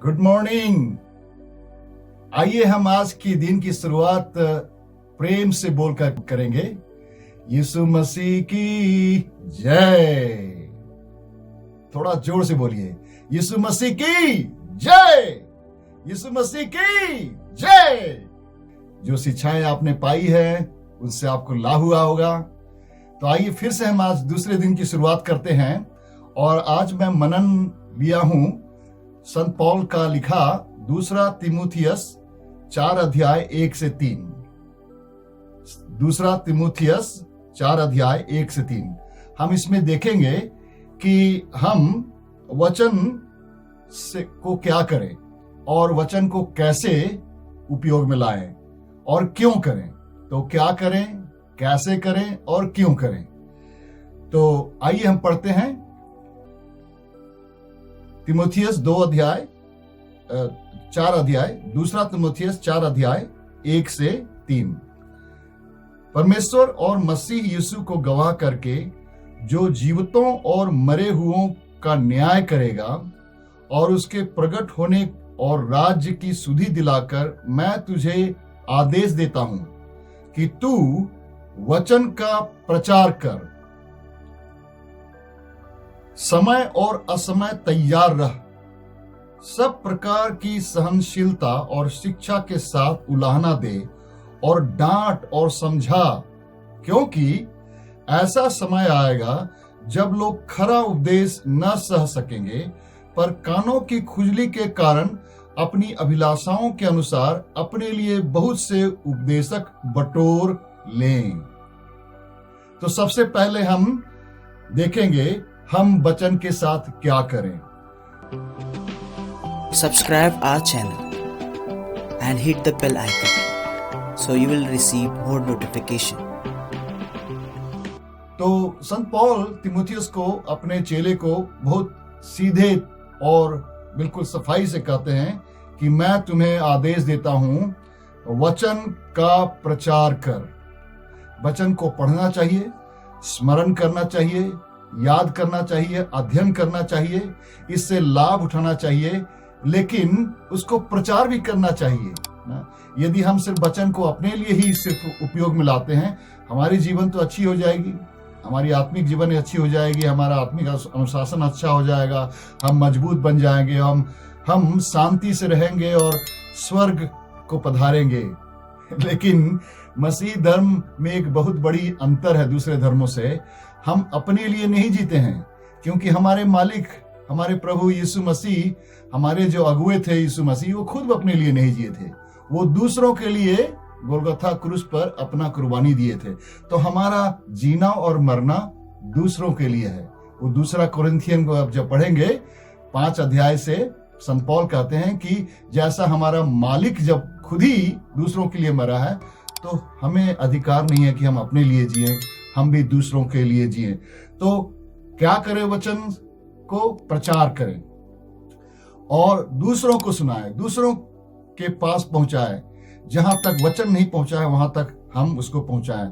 Good morning. आइए हम आज की दिन की शुरुआत प्रेम से बोलकर करेंगे। यीशु मसीह की जय। थोड़ा जोर से बोलिए, यीशु मसीह की जय, यीशु मसीह की जय। जो शिक्षाएं आपने पाई है उनसे आपको लाभ हुआ होगा। तो आइए फिर से हम आज दूसरे दिन की शुरुआत करते हैं और आज मैं मनन लिया हूं संत पौल का लिखा दूसरा तीमुथियुस 4 अध्याय 1 से 3। दूसरा तीमुथियुस 4 अध्याय 1 से 3। हम इसमें देखेंगे कि हम वचन से को क्या करें और वचन को कैसे उपयोग में लाएं और क्यों करें। तो क्या करें, कैसे करें और क्यों करें। तो आइए हम पढ़ते हैं तीमुथियुस 4 अध्याय, दूसरा तीमुथियुस 4 अध्याय 1 से 3। परमेश्वर और मसीह यीशु को गवाह करके जो जीवितों और मरे हुओं का न्याय करेगा और उसके प्रकट होने और राज्य की सुधि दिलाकर मैं तुझे आदेश देता हूं कि तू वचन का प्रचार कर, समय और असमय तैयार रह, सब प्रकार की सहनशीलता और शिक्षा के साथ उलाहना दे और डांट और समझा, क्योंकि ऐसा समय आएगा जब लोग खरा उपदेश न सह सकेंगे पर कानों की खुजली के कारण अपनी अभिलाषाओं के अनुसार अपने लिए बहुत से उपदेशक बटोर लें। तो सबसे पहले हम देखेंगे हम वचन के साथ क्या करें। Subscribe our channel and hit the bell icon so you will receive more notification. तो संत पौल तीमुथियुस को, अपने चेले को बहुत सीधे और बिल्कुल सफाई से कहते हैं कि मैं तुम्हें आदेश देता हूं, वचन का प्रचार कर। वचन को पढ़ना चाहिए, स्मरण करना चाहिए, याद करना चाहिए, अध्ययन करना चाहिए, इससे लाभ उठाना चाहिए, लेकिन उसको प्रचार भी करना चाहिए ना। यदि हम सिर्फ वचन को अपने लिए ही सिर्फ उपयोग में लाते हैं, हमारी जीवन तो अच्छी हो जाएगी, हमारी आत्मिक जीवन अच्छी हो जाएगी, हमारा आत्मिक अनुशासन अच्छा हो जाएगा, हम मजबूत बन जाएंगे, हम शांति से रहेंगे और स्वर्ग को पधारेंगे। लेकिन मसीह धर्म में एक बहुत बड़ी अंतर है दूसरे धर्मों से। हम अपने लिए नहीं जीते हैं, क्योंकि हमारे मालिक, हमारे प्रभु यीशु मसीह, हमारे जो अगुए थे यीशु मसीह, वो खुद अपने लिए नहीं जिए थे, वो दूसरों के लिए गोलगोथा क्रूस पर अपना कुर्बानी दिए थे। तो हमारा जीना और मरना दूसरों के लिए है। वो दूसरा कोरिन्थियन को अब जब पढ़ेंगे 5 अध्याय से संत पौल कहते हैं कि जैसा हमारा मालिक जब खुद ही दूसरों के लिए मरा है, तो हमें अधिकार नहीं है कि हम अपने लिए जिए, हम भी दूसरों के लिए जिए। तो क्या करें, वचन को प्रचार करें और दूसरों को सुनाएं, दूसरों के पास पहुंचाएं। जहां तक वचन नहीं पहुंचा है वहां तक हम उसको पहुंचाएं।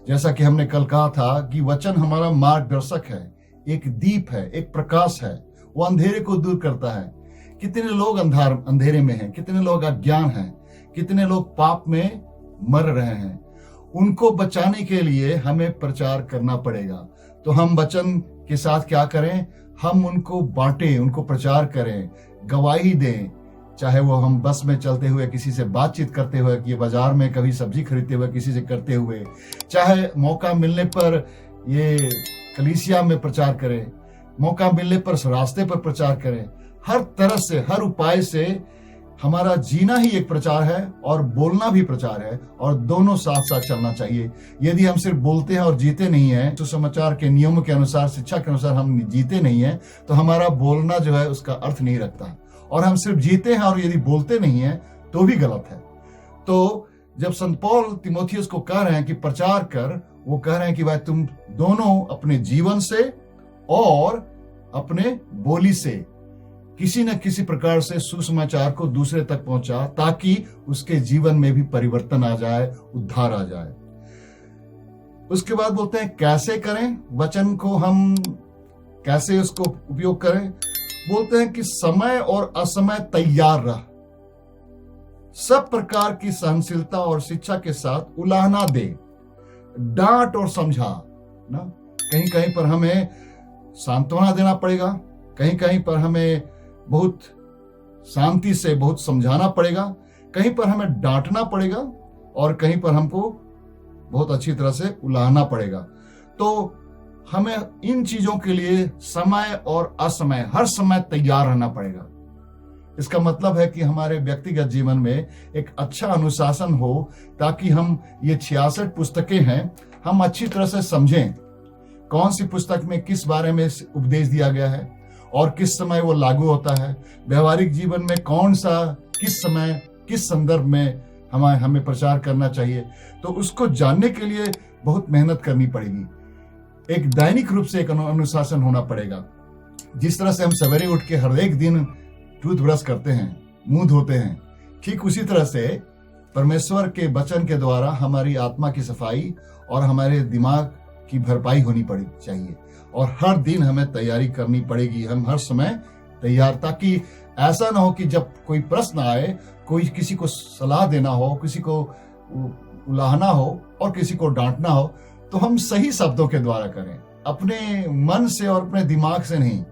जैसा कि हमने कल कहा था कि वचन हमारा मार्गदर्शक है, एक दीप है, एक प्रकाश है, वो अंधेरे को दूर करता है। कितने लोग अंधेरे में हैं, कितने लोग अज्ञान हैं, कितने लोग पाप में मर रहे हैं। उनको बचाने के लिए हमें प्रचार करना पड़ेगा। तो हम वचन के साथ क्या करें, हम उनको बांटें, उनको प्रचार करें, गवाही दें। चाहे वो हम बस में चलते हुए किसी से बातचीत करते हुए, कि बाजार में कभी सब्जी खरीदते हुए किसी से करते हुए, चाहे मौका मिलने पर ये कलीसिया में प्रचार करें, मौका मिलने पर रास्ते पर प्रचार करें। हर तरह से, हर उपाय से हमारा जीना ही एक प्रचार है और बोलना भी प्रचार है, और दोनों साथ साथ चलना चाहिए। यदि हम सिर्फ बोलते हैं और जीते नहीं हैं, तो समाचार के नियमों के अनुसार, शिक्षा के अनुसार हम जीते नहीं हैं, तो हमारा बोलना जो है उसका अर्थ नहीं रखता। और हम सिर्फ जीते हैं और यदि बोलते नहीं हैं तो भी गलत है। तो जब संत पौल तीमुथियुस को कह रहे हैं कि प्रचार कर, वो कह रहे हैं कि भाई तुम दोनों अपने जीवन से और अपने बोली से किसी न किसी प्रकार से सुसमाचार को दूसरे तक पहुंचा, ताकि उसके जीवन में भी परिवर्तन आ जाए, उद्धार आ जाए। उसके बाद बोलते हैं कैसे करें, वचन को हम कैसे उसको उपयोग करें। बोलते हैं कि समय और असमय तैयार रह, सब प्रकार की सहनशीलता और शिक्षा के साथ उलाहना दे, डांट और समझा ना। कहीं कहीं पर हमें सांत्वना देना पड़ेगा, कहीं कहीं पर हमें बहुत शांति से बहुत समझाना पड़ेगा, कहीं पर हमें डांटना पड़ेगा और कहीं पर हमको बहुत अच्छी तरह से उलाहना पड़ेगा। तो हमें इन चीजों के लिए समय और असमय हर समय तैयार रहना पड़ेगा। इसका मतलब है कि हमारे व्यक्तिगत जीवन में एक अच्छा अनुशासन हो, ताकि हम ये 66 पुस्तकें हैं, हम अच्छी तरह से समझें कौन सी पुस्तक में किस बारे में उपदेश दिया गया है और किस समय वो लागू होता है। व्यवहारिक जीवन में कौन सा किस समय किस संदर्भ में हमें प्रचार करना चाहिए, तो उसको जानने के लिए बहुत मेहनत करनी पड़ेगी। एक दैनिक रूप से एक अनुशासन होना पड़ेगा। जिस तरह से हम सवेरे उठ के हर एक दिन टूथब्रश करते हैं, मुंह धोते हैं, ठीक उसी तरह से परमेश्वर के वचन के द्वारा हमारी आत्मा की सफाई और हमारे दिमाग की भरपाई होनी चाहिए। और हर दिन हमें तैयारी करनी पड़ेगी, हम हर समय तैयार, ताकि ऐसा ना हो कि जब कोई प्रश्न आए, कोई किसी को सलाह देना हो, किसी को उलाहना हो और किसी को डांटना हो, तो हम सही शब्दों के द्वारा करें, अपने मन से और अपने दिमाग से नहीं,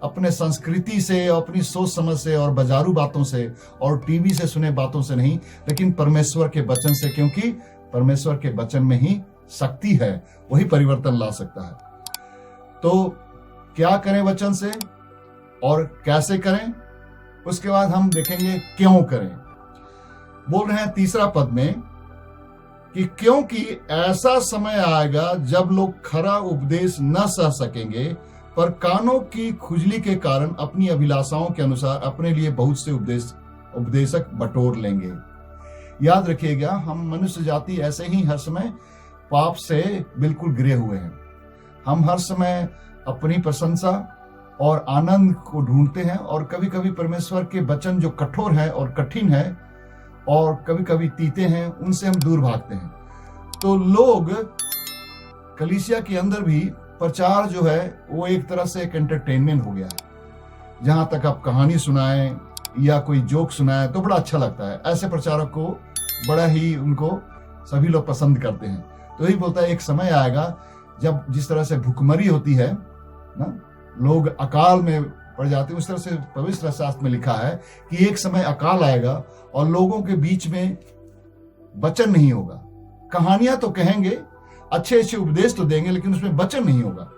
अपने संस्कृति से, अपनी सोच समझ से और बाजारू बातों से और टीवी से सुने बातों से नहीं, लेकिन परमेश्वर के वचन से, क्योंकि परमेश्वर के वचन में ही शक्ति है, वही परिवर्तन ला सकता है। तो क्या करें वचन से और कैसे करें, उसके बाद हम देखेंगे क्यों करें। बोल रहे हैं तीसरा पद में कि क्योंकि ऐसा समय आएगा जब लोग खरा उपदेश न सह सकेंगे, पर कानों की खुजली के कारण अपनी अभिलाषाओं के अनुसार अपने लिए बहुत से उपदेशक बटोर लेंगे। याद रखिएगा, हम मनुष्य जाति ऐसे ही हर समय पाप से बिल्कुल गिरे हुए हैं। हम हर समय अपनी प्रशंसा और आनंद को ढूंढते हैं, और कभी कभी परमेश्वर के वचन जो कठोर है और कठिन है और कभी कभी तीते हैं, उनसे हम दूर भागते हैं। तो लोग कलीसिया के अंदर भी प्रचार जो है वो एक तरह से एक एंटरटेनमेंट हो गया है। जहां तक आप कहानी सुनाएं या कोई जोक सुनाएं तो बड़ा अच्छा लगता है। ऐसे प्रचारक को बड़ा ही उनको सभी लोग पसंद करते हैं। तो यही बोलता है एक समय आएगा जब जिस तरह से भुखमरी होती है ना, लोग अकाल में पड़ जाते हैं, उस तरह से पवित्र शास्त्र में लिखा है कि एक समय अकाल आएगा और लोगों के बीच में वचन नहीं होगा। कहानियां तो कहेंगे, अच्छे अच्छे उपदेश तो देंगे, लेकिन उसमें वचन नहीं होगा।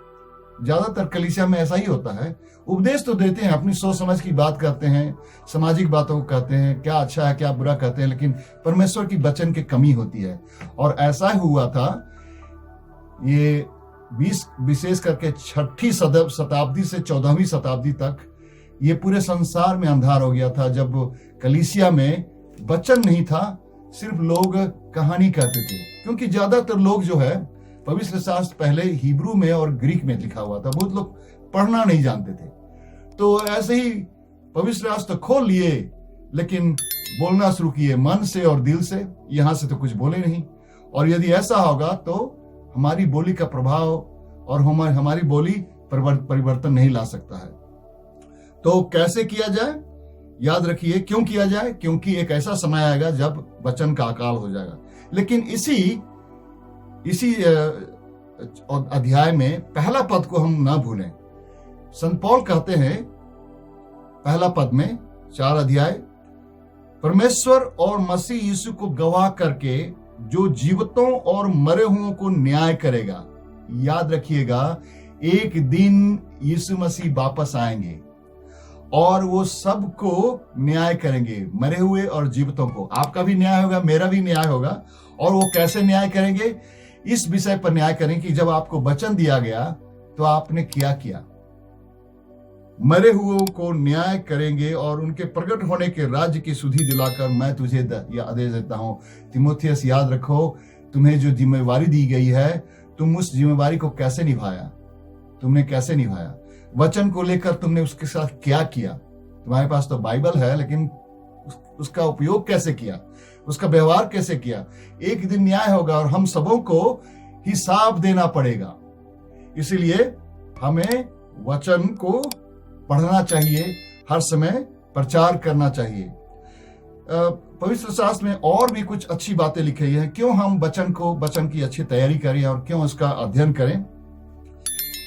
ज्यादातर कलीसिया में ऐसा ही होता है। उपदेश तो देते हैं, अपनी सोच समझ की बात करते हैं, सामाजिक बातों को कहते हैं, क्या अच्छा है क्या बुरा कहते हैं, लेकिन परमेश्वर की वचन की कमी होती है। और ऐसा हुआ था, ये विशेष करके 6ठी शताब्दी से 14वीं शताब्दी तक ये पूरे संसार में अंधार हो गया था, जब कलीसिया में वचन नहीं था, सिर्फ लोग कहानी कहते थे। क्योंकि ज्यादातर लोग जो है पवित्र शास्त्र पहले हिब्रू में और ग्रीक में लिखा हुआ था, बहुत लोग पढ़ना नहीं जानते थे। तो ऐसे ही पवित्र शास्त्र खोल लिए, लेकिन बोलना शुरू किए मन से और दिल से, यहां से तो कुछ बोले नहीं। और यदि ऐसा होगा तो हमारी बोली का प्रभाव और हमारी बोली परिवर्तन नहीं ला सकता है। तो कैसे किया जाए, याद रखिए क्यों किया जाए, क्योंकि एक ऐसा समय आएगा जब वचन का अकाल हो जाएगा। लेकिन इसी अध्याय में पहला पद को हम ना भूलें। संत पौल कहते हैं पहला पद में 4 अध्याय, परमेश्वर और मसीह यीशु को गवाह करके जो जीवितों और मरे हुओं को न्याय करेगा। याद रखिएगा, एक दिन यीशु मसीह वापस आएंगे और वो सबको न्याय करेंगे, मरे हुए और जीवितों को। आपका भी न्याय होगा, मेरा भी न्याय होगा। और वो कैसे न्याय करेंगे, इस विषय पर न्याय करेंगे कि जब आपको वचन दिया गया तो आपने क्या किया। मरे हुओं को न्याय करेंगे और उनके प्रकट होने के राज्य की सुधि दिलाकर मैं तुझे आदेश देता हूं, तीमुथियुस, याद रखो, तुम्हें जो जिम्मेवारी दी गई है, तुम उस जिम्मेवारी को कैसे निभाया, तुमने कैसे निभाया। वचन को लेकर तुमने उसके साथ क्या किया। तुम्हारे पास तो बाइबल है, लेकिन उसका उपयोग कैसे किया, उसका व्यवहार कैसे किया। एक दिन न्याय होगा और हम सबों को हिसाब देना पड़ेगा। इसलिए हमें वचन को पढ़ना चाहिए, हर समय प्रचार करना चाहिए। पवित्र शास्त्र में और भी कुछ अच्छी बातें लिखी है, क्यों हम वचन की अच्छी तैयारी करें और क्यों उसका अध्ययन करें।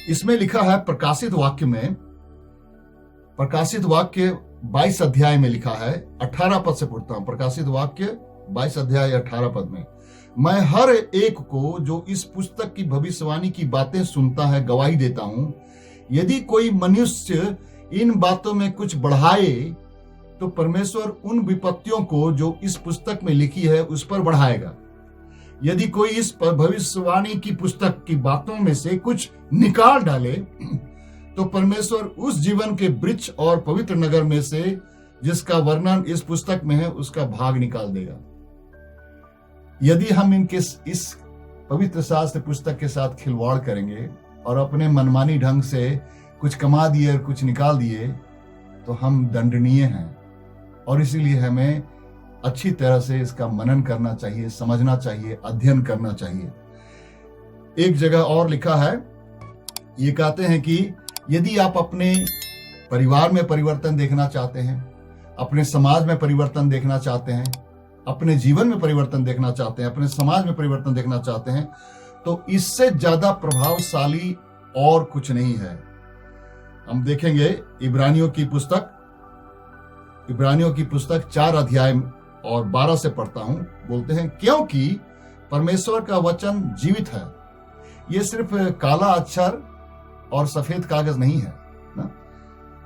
इसमें लिखा है प्रकाशित वाक्य 22 अध्याय में लिखा है, 18 पद से पढ़ता हूं। प्रकाशित वाक्य 22 अध्याय 18 पद में, मैं हर एक को जो इस पुस्तक की भविष्यवाणी की बातें सुनता है गवाही देता हूं, यदि कोई मनुष्य इन बातों में कुछ बढ़ाए तो परमेश्वर उन विपत्तियों को जो इस पुस्तक में लिखी है उस पर बढ़ाएगा। यदि कोई इस भविष्यवाणी की पुस्तक की बातों में से कुछ निकाल डाले तो परमेश्वर उस जीवन के वृक्ष और पवित्र नगर में से जिसका वर्णन इस पुस्तक में है उसका भाग निकाल देगा। यदि हम इस पवित्र शास्त्र पुस्तक के साथ खिलवाड़ करेंगे और अपने मनमानी ढंग से कुछ कमा दिए और कुछ निकाल दिए तो हम दंडनीय हैं, और इसीलिए हमें अच्छी तरह से इसका मनन करना चाहिए, समझना चाहिए, अध्ययन करना चाहिए। एक जगह और लिखा है, ये कहते हैं कि यदि आप अपने परिवार में परिवर्तन देखना चाहते हैं, अपने समाज में परिवर्तन देखना चाहते हैं, अपने जीवन में परिवर्तन देखना चाहते हैं, अपने समाज में परिवर्तन देखना चाहते हैं, तो इससे ज्यादा प्रभावशाली और कुछ नहीं है। हम देखेंगे इब्रानियों की पुस्तक 4 अध्याय और 12 से पढ़ता हूं। बोलते हैं, क्योंकि परमेश्वर का वचन जीवित है। ये सिर्फ काला अक्षर और सफेद कागज नहीं है ना,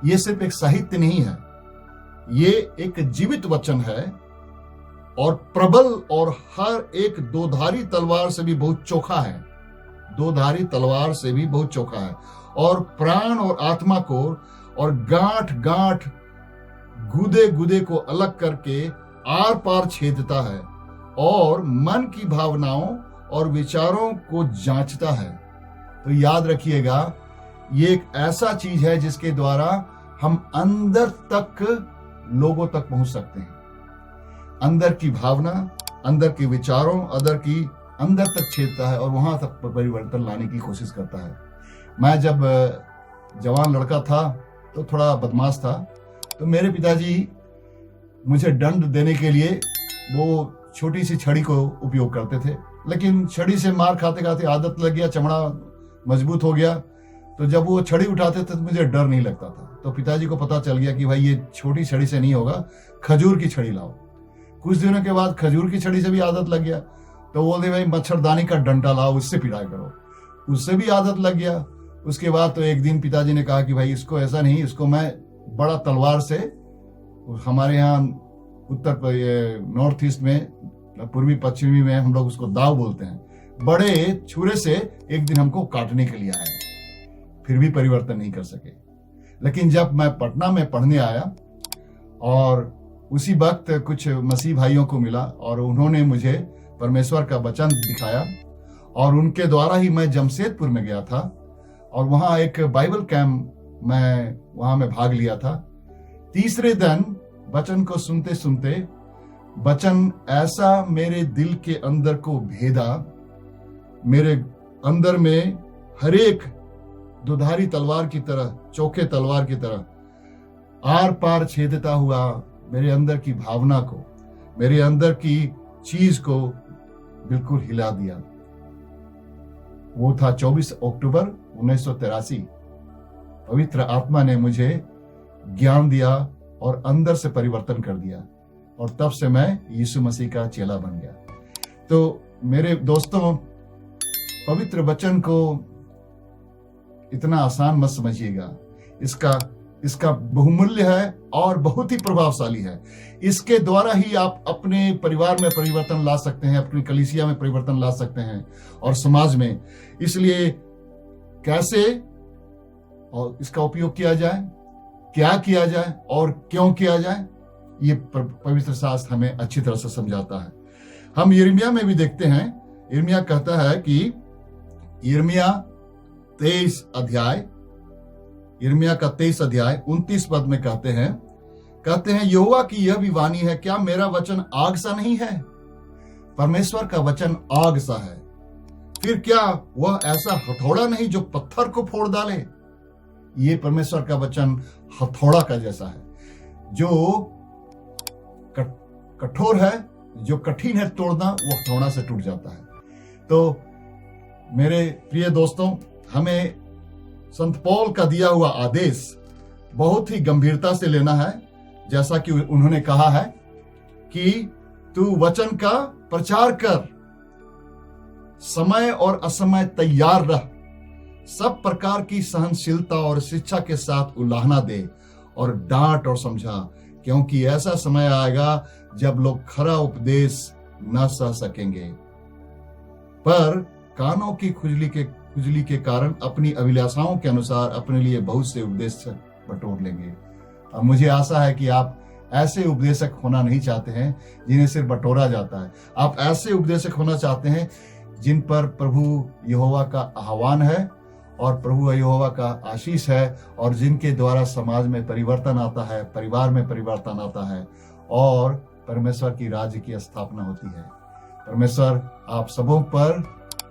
ये सिर्फ एक साहित्य नहीं है, ये एक जीवित वचन है और प्रबल और हर एक दोधारी तलवार से भी बहुत चोखा है। दोधारी तलवार से भी बहुत चोखा है और प्राण और आत्मा को और गांठ गांठ गुदे को अलग करके आर पार छेदता है और मन की भावनाओं और विचारों को जांचता है। तो याद रखिएगा, ये एक ऐसा चीज है जिसके द्वारा हम अंदर तक लोगों तक पहुंच सकते हैं। अंदर की भावना, अंदर के विचारों, अंदर तक छेदता है और वहां तक परिवर्तन लाने की कोशिश करता है। मैं जब जवान लड़का था तो थोड़ा बदमाश था, तो मेरे पिताजी मुझे दंड देने के लिए वो छोटी सी छड़ी को उपयोग करते थे, लेकिन छड़ी से मार खाते खाते आदत लग गया, चमड़ा मजबूत हो गया, तो जब वो छड़ी उठाते थे तो मुझे डर नहीं लगता था। तो पिताजी को पता चल गया कि भाई ये छोटी छड़ी से नहीं होगा, खजूर की छड़ी लाओ। कुछ दिनों के बाद खजूर की छड़ी से भी आदत लग गया, तो बोलते भाई मच्छरदानी का डंडा लाओ, उससे पिटाई करो, उससे भी आदत लग गया। उसके बाद तो एक दिन पिताजी ने कहा कि भाई इसको ऐसा नहीं, इसको मैं बड़ा तलवार से, हमारे यहाँ नॉर्थ ईस्ट में, पूर्वी पश्चिमी में हम लोग उसको दाव बोलते हैं, बड़े छुरे से एक दिन हमको काटने के लिए आए, फिर भी परिवर्तन नहीं कर सके। लेकिन जब मैं पटना में पढ़ने आया और उसी वक्त कुछ मसीह भाइयों को मिला और उन्होंने मुझे परमेश्वर का वचन दिखाया और उनके द्वारा ही मैं जमशेदपुर में गया था और वहां एक बाइबल कैंप में भाग लिया था। तीसरे दिन वचन को सुनते सुनते वचन ऐसा मेरे दिल के अंदर को भेदा, मेरे अंदर में हर एक दुधारी तलवार की तरह, चोखे तलवार की तरह आर पार छेदता हुआ मेरे अंदर की भावना को, मेरे अंदर की चीज को बिल्कुल हिला दिया। वो था 24 अक्टूबर 1983। पवित्र आत्मा ने मुझे ज्ञान दिया और अंदर से परिवर्तन कर दिया और तब से मैं यीशु मसीह का चेला बन गया। तो मेरे दोस्तों, पवित्र वचन को इतना आसान मत समझिएगा। इसका बहुमूल्य है और बहुत ही प्रभावशाली है। इसके द्वारा ही आप अपने परिवार में परिवर्तन ला सकते हैं, अपनी कलीसिया में परिवर्तन ला सकते हैं और समाज में। इसलिए कैसे और इसका उपयोग किया जाए, क्या किया जाए और क्यों किया जाए, ये पवित्र शास्त्र हमें अच्छी तरह से समझाता है। हम यिर्मयाह में भी देखते हैं, यिर्मयाह कहता है कि यिर्मयाह का 23 अध्याय 29 पद में कहते हैं यहोवा की यह भी वाणी है, क्या मेरा वचन आग सा नहीं है? परमेश्वर का वचन आग सा है, फिर क्या वह ऐसा हथौड़ा नहीं जो पत्थर को फोड़ डाले? ये परमेश्वर का वचन हथौड़ा का जैसा है, जो कठोर है, जो कठिन है तोड़ना, वो हथौड़ा से टूट जाता है। तो मेरे प्रिय दोस्तों, हमें संत पौल का दिया हुआ आदेश बहुत ही गंभीरता से लेना है। जैसा कि उन्होंने कहा है कि तू वचन का प्रचार कर, समय और असमय तैयार रह, सब प्रकार की सहनशीलता और शिक्षा के साथ उलाहना दे और डांट और समझा, क्योंकि ऐसा समय आएगा जब लोग खरा उपदेश न सह सकेंगे, पर कानों की खुजली के कारण अपनी अभिलाषाओं के अनुसार अपने लिए बहुत से उपदेश बटोर लेंगे। अब मुझे आशा है कि आप ऐसे उपदेशक होना नहीं चाहते हैं जिन्हें सिर्फ बटोरा जाता है। आप ऐसे उपदेशक होना चाहते हैं जिन पर प्रभु यहोवा का आह्वान है और प्रभु यहोवा का आशीष है, और जिनके द्वारा समाज में परिवर्तन आता है, परिवार में परिवर्तन आता है और परमेश्वर की राज्य की स्थापना होती है। परमेश्वर आप सबों पर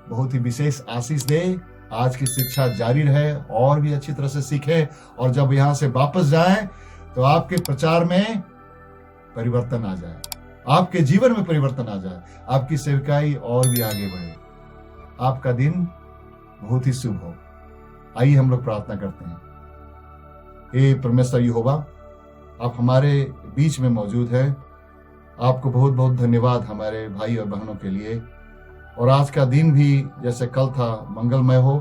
बहुत ही विशेष आशीष दे। आज की शिक्षा जारी रहे और भी अच्छी तरह से सीखें, और जब यहाँ से वापस जाएं तो आपके प्रचार में परिवर्तन आ जाए, आपके जीवन में परिवर्तन आ जाए, आपकी सेवकाई और भी आगे बढ़े। आपका दिन बहुत ही शुभ हो। आइए हम लोग प्रार्थना करते हैं। हे परमेश्वर यहोवा, आप हमारे बीच में मौजूद हैं। आपको बहुत बहुत धन्यवाद हमारे भाई और बहनों के लिए, और आज का दिन भी जैसे कल था मंगलमय हो।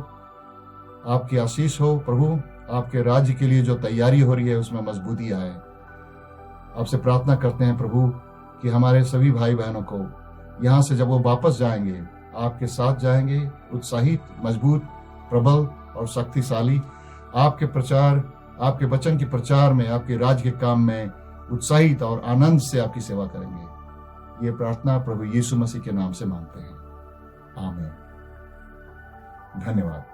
आपकी आशीष हो प्रभु। आपके राज्य के लिए जो तैयारी हो रही है उसमें मजबूती आए। आपसे प्रार्थना करते हैं प्रभु कि हमारे सभी भाई बहनों को यहाँ से जब वो वापस जाएंगे, आपके साथ जाएंगे, उत्साहित, मजबूत, प्रबल और शक्तिशाली। आपके प्रचार, आपके वचन के प्रचार में, आपके राज्य के काम में उत्साहित और आनंद से आपकी सेवा करेंगे। ये प्रार्थना प्रभु यीशु मसीह के नाम से मांगते हैं, आमीन। धन्यवाद।